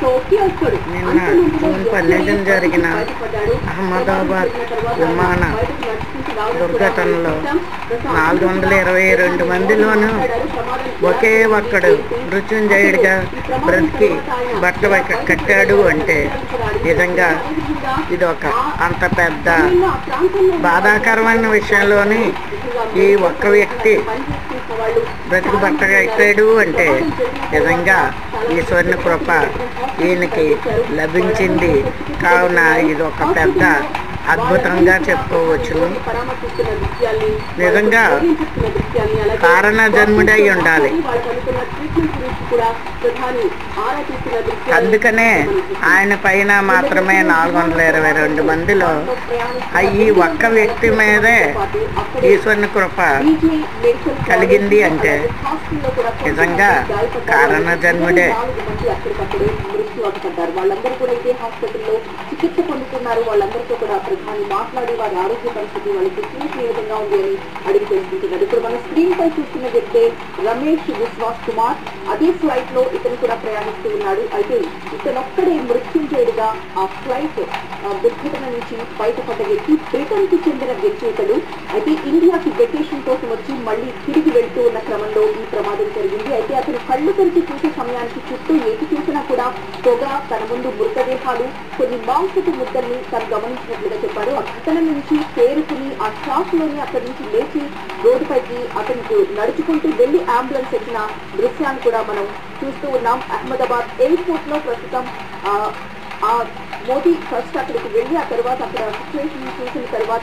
నిన్న జూన్ 12న జరిగిన అహ్మదాబాద్ విమాన దుర్ఘటనలో 422 మందిలోనూ ఒకే ఒక్కడు మృత్యుంజయుడిగా బ్రతికి బట్ట కట్టాడు అంటే నిజంగా ఇదొక అంత పెద్ద బాధాకరమైన విషయంలోని ఈ ఒక్క వ్యక్తి బ్రతికి బట్ట కట్టాడు అంటే నిజంగా ఈశ్వరుని కృప ఈయనకి లభించింది. కావున ఇది ఒక పెద్ద అద్భుతంగా చెప్పుకోవచ్చును. నిజంగా కారణ జన్ముడై ఉండాలి. అందుకనే ఆయన పైన మాత్రమే 422 మందిలో ఈ ఒక్క వ్యక్తి మీదే ఈశ్వరుని కృప కలిగింది అంటే నిజంగా కారణ జన్ముడే. వాళ్ళందరూ కూడా ఇదే హాస్పిటల్లో చికిత్స పొందుతున్నారు. వాళ్ళందరితో కూడా ప్రధాని మాట్లాడి వారి ఆరోగ్య పరిస్థితి వాళ్ళ ఫిట్నెస్ ఏ విధంగా ఉంది అని అడిగి తెలుసుకుంటున్నారు. ఇప్పుడు మన స్క్రీన్ పై చూస్తున్న వ్యక్తే రమేష్ విశ్వాస్ కుమార్. అదే ఫ్లైట్ లో ఇతను కూడా ప్రయాణిస్తూ ఉన్నాడు. అయితే ఇతనొక్కడే మృత్యుంజయుడిగా ఆ ఫ్లైట్ దుర్ఘటన నుంచి బయటపడ్డ వ్యక్తి. బ్రిటన్ కి చెందిన వ్యక్తి ఇతడు. అయితే ఇండియాకి వెకేషన్ కోసం వచ్చి మళ్ళీ తిరిగి వెళ్తూ ఉన్న క్రమంలో ఈ ప్రమాదం జరిగింది. అయితే అతను కళ్ళు తెరిచి చూసే సమయానికి చుట్టూ ఏది చూసినా కూడా పొగ, తన ముందు మృతదేహాలు, కొన్ని మాంసపు ముద్దల్ని తను గమనించినట్లుగా చెప్పారు. ఆ ఘటన నుంచి తేరుకుని ఆ షాక్ లోని అక్కడి నుంచి లేచి రోడ్డుపైకి అతనికి నడుచుకుంటూ వెళ్లి అంబులెన్స్ ఎక్కిన దృశ్యాన్ని కూడా మనం చూస్తూ ఉన్నాం. అహ్మదాబాద్ ఎయిర్పోర్ట్ లో ప్రస్తుతం మోదీ ఫస్ట్ అక్కడికి వెళ్ళి ఆ తర్వాత అక్కడ సిచ్యువేషన్ చూసిన తర్వాత